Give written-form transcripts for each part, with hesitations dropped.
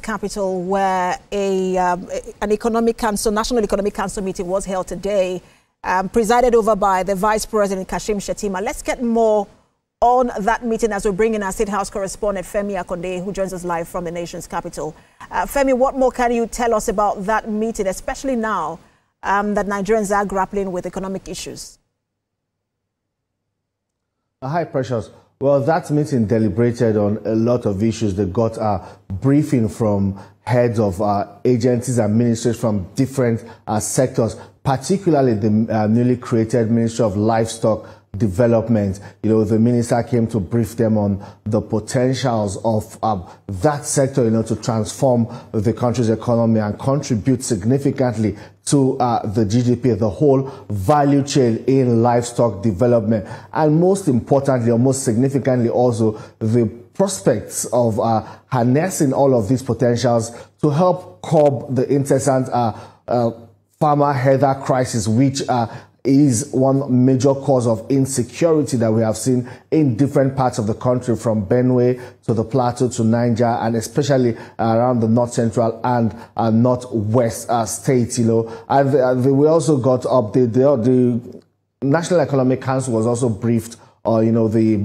capital, where an economic council, National Economic Council meeting was held today, presided over by the Vice President Kashim Shettima. Let's get more on that meeting as we bring in our State House correspondent Femi Akande, who joins us live from the nation's capital. Femi, what more can you tell us about that meeting, especially now that Nigerians are grappling with economic issues? Hi, Precious. Well, that meeting deliberated on a lot of issues. They got a briefing from heads of agencies and ministries from different sectors, particularly the newly created Ministry of Livestock Development. You know, the minister came to brief them on the potentials of that sector, to transform the country's economy and contribute significantly to the GDP, the whole value chain in livestock development. And most importantly, or most significantly also, the prospects of harnessing all of these potentials to help curb the incessant farmer heather crisis, which is one major cause of insecurity that we have seen in different parts of the country, from Benue to the Plateau to Niger, and especially around the north central and northwest states. And we also got updated. The National Economic Council was also briefed on the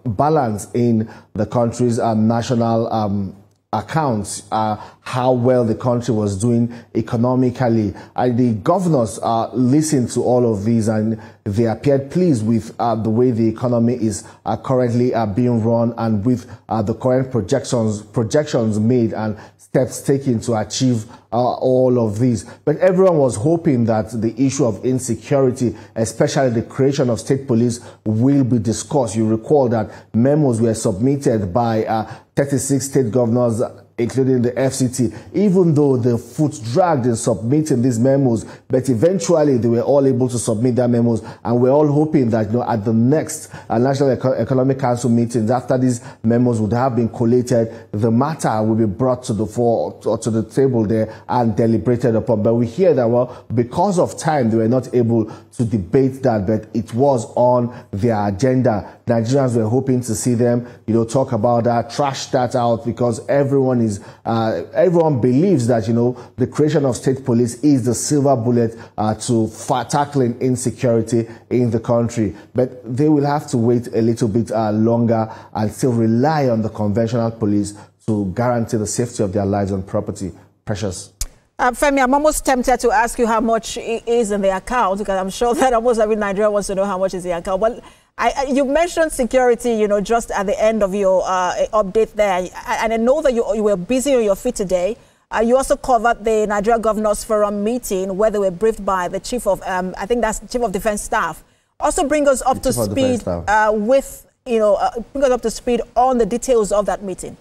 balance in the country's national accounts, how well the country was doing economically. And the governors listened to all of these, and they appeared pleased with the way the economy is currently being run, and with the current projections made and steps taken to achieve all of these. But everyone was hoping that the issue of insecurity, especially the creation of state police, will be discussed. You recall that memos were submitted by 36 state governors, including the FCT, even though the foot dragged in submitting these memos, but eventually they were all able to submit their memos, and we're all hoping that at the next National Economic Council meetings, after these memos would have been collated, the matter will be brought to the fore or to the table there and deliberated upon. But we hear that, well, because of time, they were not able to debate that, but it was on their agenda. Nigerians were hoping to see them, talk about that, trash that out, because everyone believes that, the creation of state police is the silver bullet to tackling insecurity in the country. But they will have to wait a little bit longer and still rely on the conventional police to guarantee the safety of their lives and property. Precious. Femi, I'm almost tempted to ask you how much is in the account, because I'm sure that almost every Nigerian wants to know how much is in the account. But you mentioned security, just at the end of your update there. And I know that you were busy on your feet today. You also covered the Nigeria Governors Forum meeting, where they were briefed by the Chief of, I think that's Chief of Defense Staff. Also bring us up to speed bring us up to speed on the details of that meeting.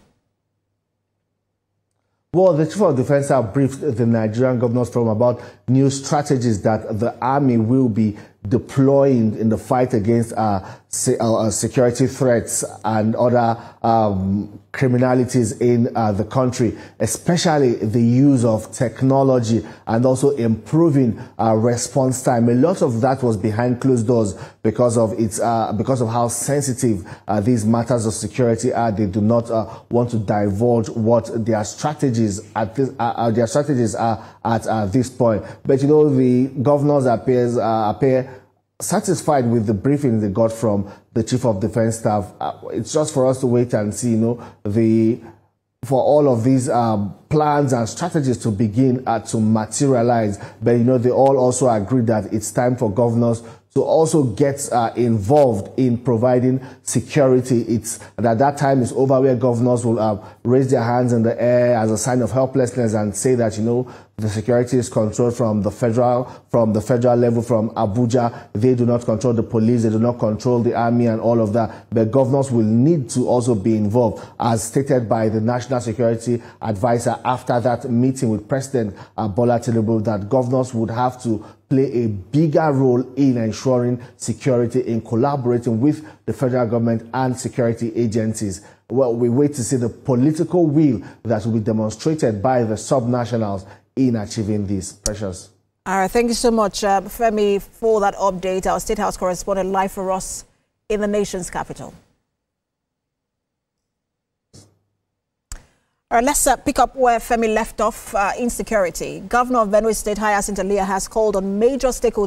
Well, the Chief of Defense Staff briefed the Nigerian Governors Forum about new strategies that the Army will be deploying in the fight against security threats and other criminalities in the country, especially the use of technology and also improving response time. A lot of that was behind closed doors because of how sensitive these matters of security are. They do not want to divulge what their strategies are at this point. But the governors appear satisfied with the briefing they got from the Chief of Defense Staff. It's just for us to wait and see, for all of these plans and strategies to begin to materialize. But, they all also agree that it's time for governors to also get involved in providing security. It's that time is over, where governors will raise their hands in the air as a sign of helplessness and say that, the security is controlled from the federal level, from Abuja. They do not control the police. They do not control the army and all of that. But governors will need to also be involved, as stated by the National Security Advisor after that meeting with President Bola Tinubu, that governors would have to play a bigger role in ensuring security, in collaborating with the federal government and security agencies. Well, we wait to see the political will that will be demonstrated by the subnationals in achieving this. Precious. All right, thank you so much, Femi, for that update. Our State House correspondent live for us in the nation's capital. All right, let's pick up where Femi left off, insecurity. Governor of Benue State, Hyacinth Alia, has called on major stakeholders